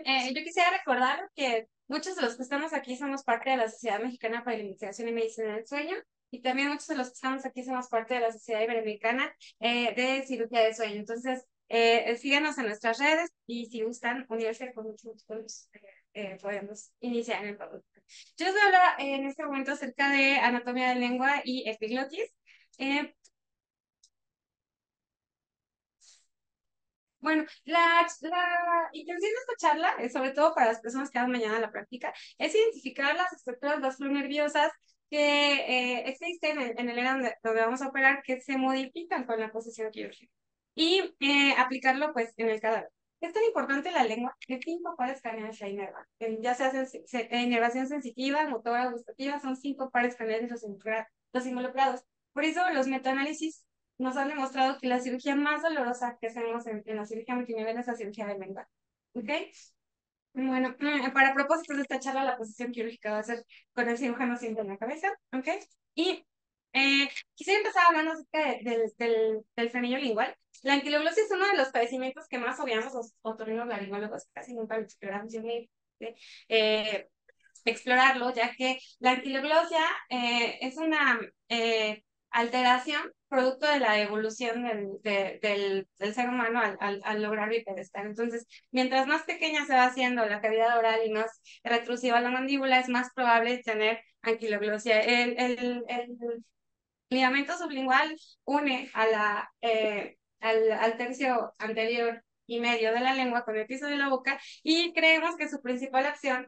yo quisiera recordar que muchos de los que estamos aquí somos parte de la Sociedad Mexicana para la Investigación y Medicina del Sueño, y también muchos de los que estamos aquí somos parte de la Sociedad Iberoamericana de Cirugía del Sueño. Entonces, síganos en nuestras redes y si gustan unirse con muchos podemos iniciar en el producto. Yo les voy a hablar en este momento acerca de anatomía de lengua y epiglotis. Eh, Bueno, la intención de esta charla, sobre todo para las personas que van mañana a la práctica, es identificar las estructuras vasculonerviosas que existen en el área donde vamos a operar, que se modifican con la posición quirúrgica, y aplicarlo pues en el cadáver. Es tan importante la lengua que 5 pares craneales la inervan. Ya sea inervación sensitiva, motora, gustativa, son 5 pares craneales los involucrados. Por eso los metaanálisis nos han demostrado que la cirugía más dolorosa que hacemos en la cirugía multinivel es la cirugía de lengua. ¿Ok? Bueno, para propósitos de esta charla, la posición quirúrgica va a ser con el cirujano siempre en la cabeza. ¿Ok? Y quisiera empezar hablando acerca del frenillo lingual. La anquiloglosia es uno de los padecimientos que más obviamos los otorrinolaringólogos, casi nunca lo exploramos. Yo me explorarlo, ya que la anquiloglosia es una alteración producto de la evolución del ser humano al lograr bipedestal. Entonces, mientras más pequeña se va haciendo la cavidad oral y más retrusiva la mandíbula, es más probable tener anquiloglosia. El ligamento sublingual une al tercio anterior y medio de la lengua con el piso de la boca, y creemos que su principal acción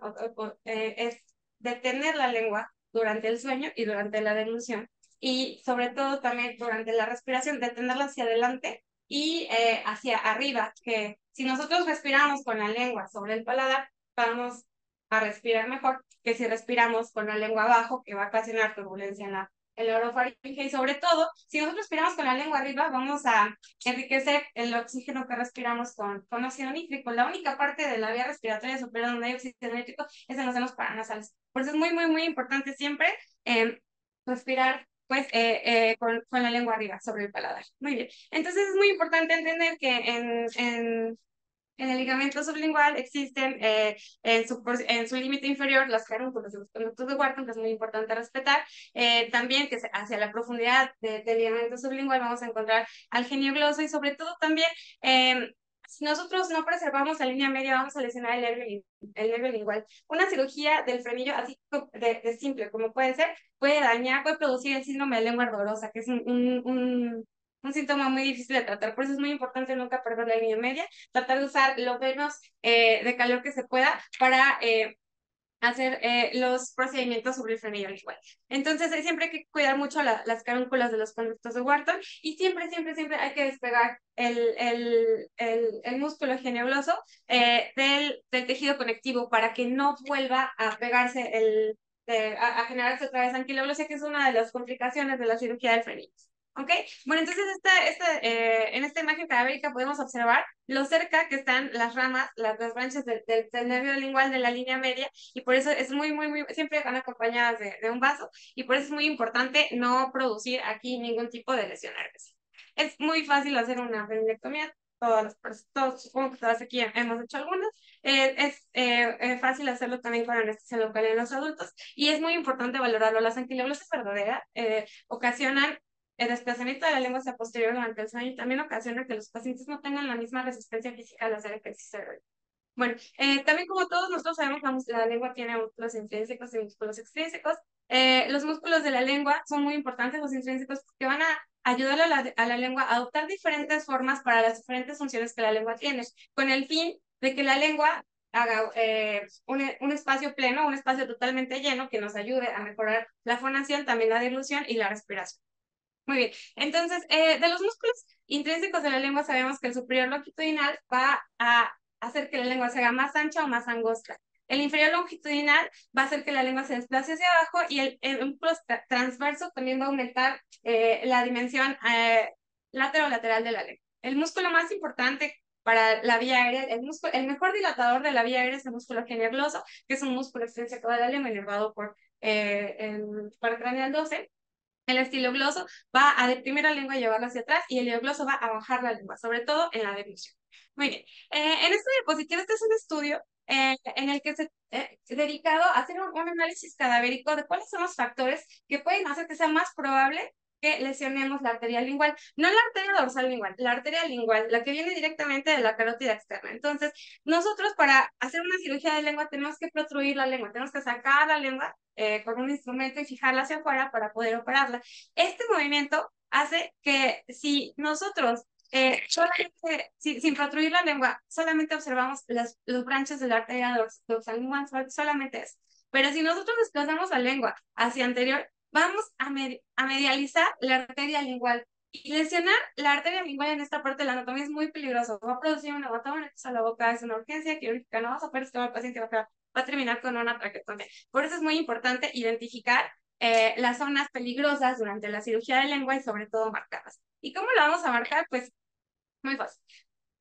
es detener la lengua durante el sueño y durante la deglución, y sobre todo también durante la respiración, detenerla hacia adelante y hacia arriba, que si nosotros respiramos con la lengua sobre el paladar, vamos a respirar mejor que si respiramos con la lengua abajo, que va a ocasionar turbulencia en la orofaringe, y sobre todo, si nosotros respiramos con la lengua arriba, vamos a enriquecer el oxígeno que respiramos con óxido nítrico. La única parte de la vía respiratoria superior donde hay oxígeno nítrico es en los senos paranasales. Por eso es muy, muy, muy importante siempre respirar pues con la lengua arriba sobre el paladar. Muy bien. Entonces es muy importante entender que en el ligamento sublingual existen en su límite inferior las carúnculas de los conductos de Wharton, que es muy importante respetar. También que hacia la profundidad del ligamento sublingual vamos a encontrar al geniogloso, y sobre todo también si nosotros no preservamos la línea media, vamos a lesionar el nervio lingual. Una cirugía del frenillo así de simple como puede ser, puede dañar, puede producir el síndrome de lengua ardorosa, que es un síntoma muy difícil de tratar. Por eso es muy importante nunca perder la línea media, tratar de usar lo menos de calor que se pueda para hacer los procedimientos sobre el frenillo lingual. Entonces, siempre hay que cuidar mucho las carúnculas de los conductos de Wharton, y siempre, siempre, siempre hay que despegar el músculo geniogloso del tejido conectivo para que no vuelva a pegarse a generarse otra vez anquiloglosia, que es una de las complicaciones de la cirugía del frenillo. ¿Ok? Bueno, entonces en esta imagen cadavérica podemos observar lo cerca que están las ramas, las branches del nervio lingual de la línea media, y por eso es muy, muy, muy, siempre van acompañadas de un vaso, y por eso es muy importante no producir aquí ningún tipo de lesión nerviosa. Es muy fácil hacer una frenilectomía, todos, supongo que todas aquí hemos hecho algunas. Es fácil hacerlo también con anestesia local en los adultos, y es muy importante valorarlo. Las anquiloglosias verdaderas ocasionan el desplazamiento de la lengua hacia posterior durante el sueño, y también ocasiona que los pacientes no tengan la misma resistencia física al hacer ejercicio aeróbico. Bueno, también como todos nosotros sabemos, la lengua tiene músculos intrínsecos y músculos extrínsecos. Los músculos de la lengua son muy importantes, los intrínsecos, porque van a ayudar a la lengua a adoptar diferentes formas para las diferentes funciones que la lengua tiene, con el fin de que la lengua haga un espacio pleno, un espacio totalmente lleno, que nos ayude a mejorar la fonación, también la dilución y la respiración. Muy bien, entonces, de los músculos intrínsecos de la lengua sabemos que el superior longitudinal va a hacer que la lengua se haga más ancha o más angosta. El inferior longitudinal va a hacer que la lengua se desplace hacia abajo, y el músculo transverso también va a aumentar la dimensión lateral de la lengua. El músculo más importante para la vía aérea, el mejor dilatador de la vía aérea es el músculo geniogloso, que es un músculo extrínseco de la lengua inervado por el paracraneal 12. El estilogloso va a deprimir la lengua y llevarla hacia atrás, y el hiogloso va a bajar la lengua, sobre todo en la deglución. Muy bien. En esta diapositiva, este es un estudio en el que se dedicado a hacer un análisis cadavérico de cuáles son los factores que pueden hacer que sea más probable que lesionemos la arteria lingual. No la arteria dorsal lingual, la arteria lingual, la que viene directamente de la carótida externa. Entonces, nosotros para hacer una cirugía de lengua tenemos que protruir la lengua, tenemos que sacar la lengua con un instrumento y fijarla hacia afuera para poder operarla. Este movimiento hace que si nosotros solamente, sin protruir la lengua, solamente observamos los branches de la arteria dorsal lingual, solamente eso. Pero si nosotros desplazamos la lengua hacia anterior, vamos a medializar la arteria lingual. Y lesionar la arteria lingual en esta parte de la anatomía es muy peligroso. Va a producir un hematoma en la boca, es una urgencia quirúrgica, no vas a poder estimar al paciente, va a terminar con una traqueotomía. Por eso es muy importante identificar las zonas peligrosas durante la cirugía de lengua y sobre todo marcarlas. ¿Y cómo lo vamos a marcar? Pues muy fácil.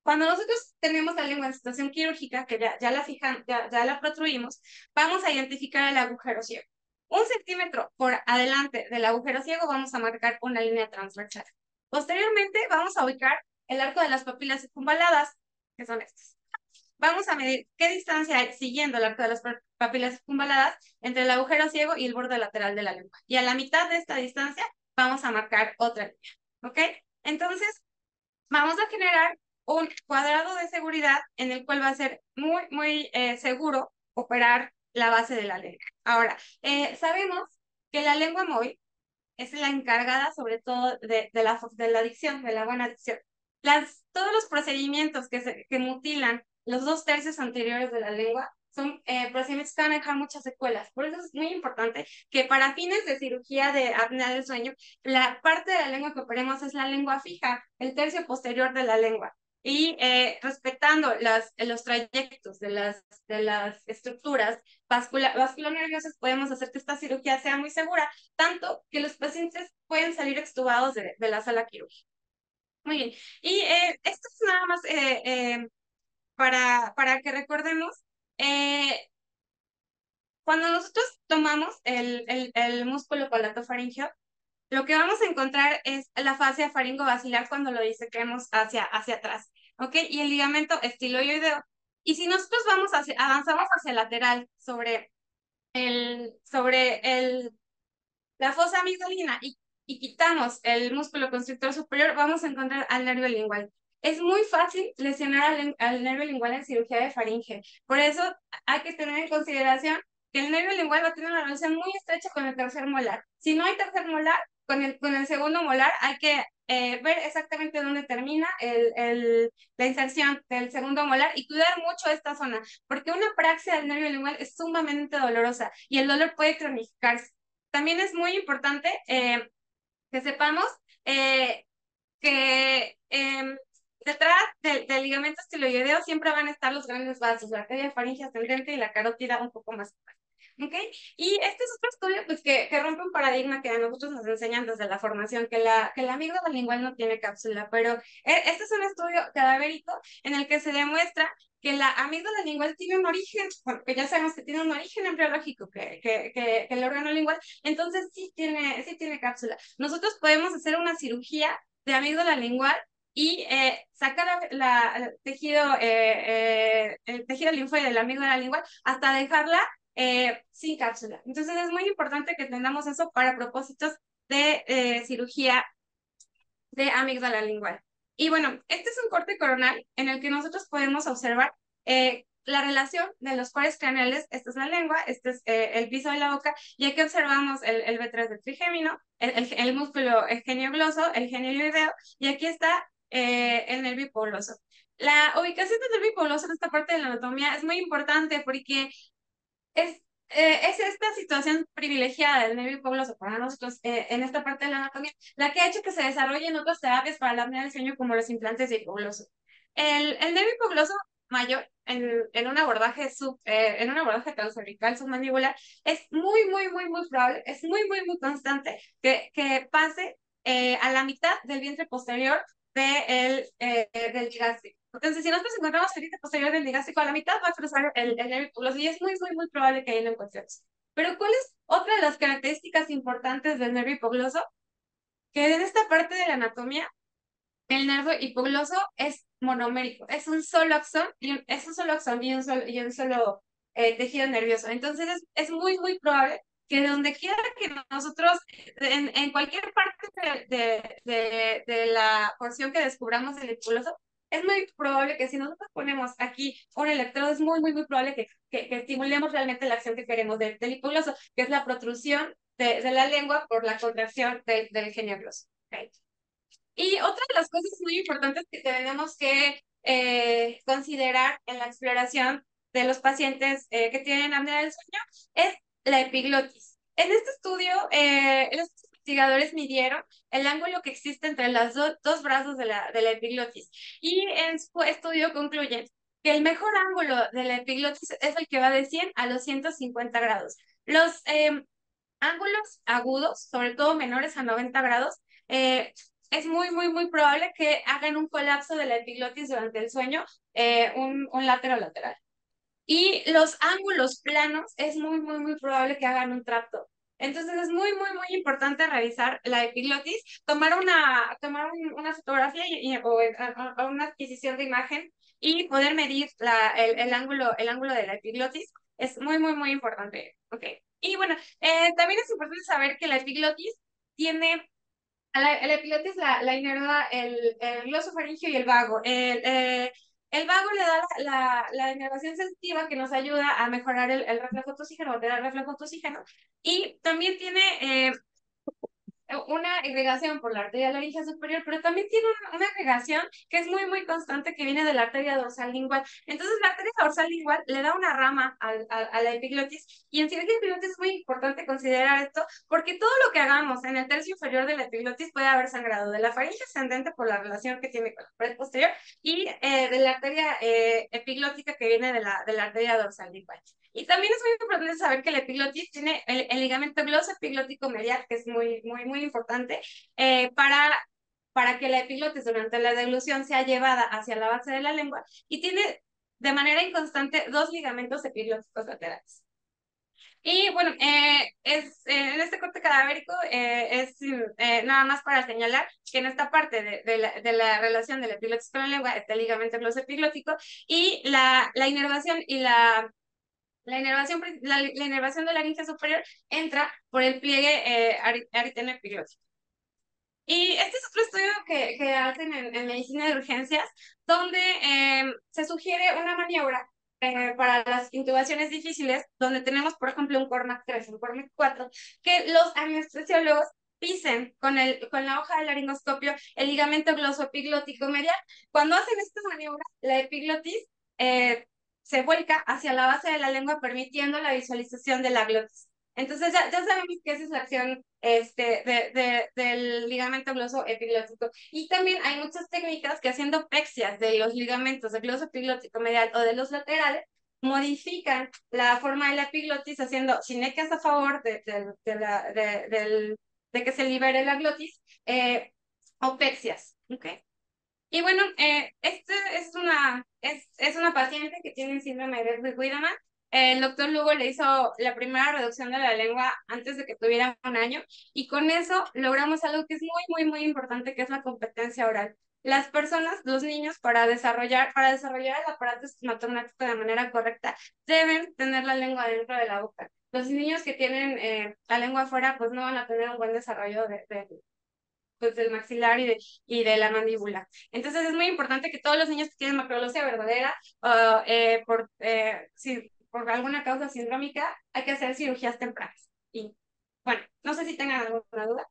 Cuando nosotros tenemos la lengua en situación quirúrgica, que ya la fijan, ya la protruimos, vamos a identificar el agujero ciego. 1 centímetro por adelante del agujero ciego vamos a marcar una línea transversal. Posteriormente vamos a ubicar el arco de las papilas circunvaladas, que son estas. Vamos a medir qué distancia hay siguiendo el arco de las papilas circunvaladas entre el agujero ciego y el borde lateral de la lengua. Y a la mitad de esta distancia vamos a marcar otra línea. ¿Ok? Entonces, vamos a generar un cuadrado de seguridad en el cual va a ser muy seguro operar la base de la lengua. Ahora, sabemos que la lengua móvil es la encargada sobre todo de la dicción, de la buena dicción. Todos los procedimientos que mutilan los 2/3 anteriores de la lengua son procedimientos que van a dejar muchas secuelas. Por eso es muy importante que para fines de cirugía de apnea del sueño, la parte de la lengua que operemos es la lengua fija, el tercio posterior de la lengua. Y respetando los trayectos de las estructuras vasculonerviosas, podemos hacer que esta cirugía sea muy segura, tanto que los pacientes pueden salir extubados de la sala quirúrgica. Muy bien. Y esto es nada más para que recordemos, eh, cuando nosotros tomamos el músculo palatofaringeo, lo que vamos a encontrar es la fascia faringovacilar cuando lo disequemos hacia atrás, ¿ok? Y el ligamento estiloideo. Y si nosotros avanzamos hacia el lateral sobre la fosa amigdalina y quitamos el músculo constrictor superior, vamos a encontrar al nervio lingual. Es muy fácil lesionar al nervio lingual en cirugía de faringe. Por eso hay que tener en consideración que el nervio lingual va a tener una relación muy estrecha con el tercer molar. Si no hay tercer molar, con el segundo molar hay que ver exactamente dónde termina la inserción del segundo molar y cuidar mucho esta zona, porque una praxia del nervio lingual es sumamente dolorosa y el dolor puede cronificarse. También es muy importante que sepamos eh, que detrás del ligamento estiloideo siempre van a estar los grandes vasos, la arteria faríngea ascendente y la carótida un poco más. ¿Ok? Y este es otro estudio pues, que rompe un paradigma que a nosotros nos enseñan desde la formación, que la amígdala lingual no tiene cápsula, pero este es un estudio cadavérico en el que se demuestra que la amígdala lingual tiene un origen, bueno, que ya sabemos que tiene un origen embriológico, que el órgano lingual, entonces sí tiene cápsula. Nosotros podemos hacer una cirugía de amígdala lingual y sacar el tejido linfoide de la amígdala lingual hasta dejarla sin cápsula. Entonces es muy importante que tengamos eso para propósitos de cirugía de amígdala lingual. Y bueno, este es un corte coronal en el que nosotros podemos observar la relación de los pares craneales. Esta es la lengua, este es el piso de la boca, y aquí observamos el B3 del trigémino, el músculo geniogloso, el genioideo, y aquí está el nervio hipogloso. La ubicación del nervio hipogloso en esta parte de la anatomía es muy importante porque es esta situación privilegiada del nervio hipogloso para nosotros en esta parte de la anatomía la que ha hecho que se desarrollen otras terapias para la apnea del sueño como los implantes de hipogloso. El nervio hipogloso mayor en un abordaje transcervical submandibular es muy probable, es muy constante que pase a la mitad del vientre posterior del digástrico. Entonces, si nosotros encontramos el vientre posterior del digástrico, a la mitad va a cruzar el nervio hipogloso y es muy probable que ahí lo encontremos. Pero, ¿cuál es otra de las características importantes del nervio hipogloso? Que en esta parte de la anatomía El nervio hipogloso es monomérico, es un solo axón y un solo tejido nervioso. Entonces es muy, muy probable que donde quiera que nosotros, en cualquier parte de la porción que descubramos del hipogloso, es muy probable que si nosotros ponemos aquí un electrodo, es muy, muy, muy probable que estimulemos realmente la acción que queremos del hipogloso, que es la protrusión de la lengua por la contracción del genio gloso. ¿Ok? Y otra de las cosas muy importantes que tenemos que considerar en la exploración de los pacientes que tienen apnea del sueño es la epiglotis. En este estudio, los investigadores midieron el ángulo que existe entre los dos brazos de la epiglotis y en su estudio concluyen que el mejor ángulo de la epiglotis es el que va de 100 a los 150 grados. Los ángulos agudos, sobre todo menores a 90 grados, es muy, muy, muy probable que hagan un colapso de la epiglotis durante el sueño, un lateral. Y los ángulos planos es muy, muy, muy probable que hagan un trapto. Entonces es muy, muy, muy importante revisar la epiglotis, una fotografía o una adquisición de imagen y poder medir el ángulo de la epiglotis. Es muy, muy, muy importante. Okay. Y bueno, también es importante saber que la epiglotis tiene la epilotis la inerva el glosofaringio y el vago. El vago le da la inervación sensitiva que nos ayuda a mejorar el reflejo de oxígeno, o te da reflejo de oxígeno. Y también tiene una irrigación por la arteria laringe superior, pero también tiene una irrigación que es muy, muy constante que viene de la arteria dorsal lingual. Entonces, la arteria dorsal lingual le da una rama a la epiglotis y en cirugía de epiglotis es muy importante considerar esto porque todo lo que hagamos en el tercio inferior de la epiglotis puede haber sangrado de la faringe ascendente por la relación que tiene con la pared posterior y de la arteria epiglótica que viene de la arteria dorsal lingual. Y también es muy importante saber que la epiglotis tiene el ligamento glosoepiglótico medial, que es muy, muy, muy importante, para que la epiglotis durante la deglución sea llevada hacia la base de la lengua y tiene de manera inconstante dos ligamentos epiglóticos laterales. Y bueno, en este corte cadavérico es nada más para señalar que en esta parte de la relación de la epiglotis con la lengua está el ligamento glosoepiglótico y la inervación y la inervación de la laringe superior entra por el pliegue ariteno epiglotis. Y este es otro estudio que hacen en medicina de urgencias, donde se sugiere una maniobra para las intubaciones difíciles, donde tenemos, por ejemplo, un Cormac 3, un Cormac 4, que los anestesiólogos pisen con la hoja del laringoscopio el ligamento glosoepiglótico medial. Cuando hacen esta maniobra, la epiglotis eh, se vuelca hacia la base de la lengua, permitiendo la visualización de la glotis. Entonces ya sabemos que esa es la acción del ligamento glosoepiglótico. Y también hay muchas técnicas que haciendo pexias de los ligamentos del glosoepiglótico medial o de los laterales, modifican la forma de la epiglotis haciendo sinequias a favor de que se libere la glotis o pexias. ¿Okay? Y bueno, este es una paciente que tiene síndrome de Edwin-Wiedemann. El doctor Lugo le hizo la primera reducción de la lengua antes de que tuviera un año y con eso logramos algo que es muy, muy, muy importante, que es la competencia oral. Las personas, los niños, para desarrollar el aparato estomatognático de manera correcta, deben tener la lengua dentro de la boca. Los niños que tienen la lengua afuera, pues no van a tener un buen desarrollo pues, del maxilar y de la mandíbula. Entonces es muy importante que todos los niños que tienen macroglosia verdadera o si por alguna causa sindrómica hay que hacer cirugías tempranas. Y bueno, no sé si tengan alguna duda.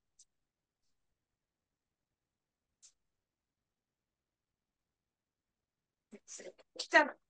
Chao.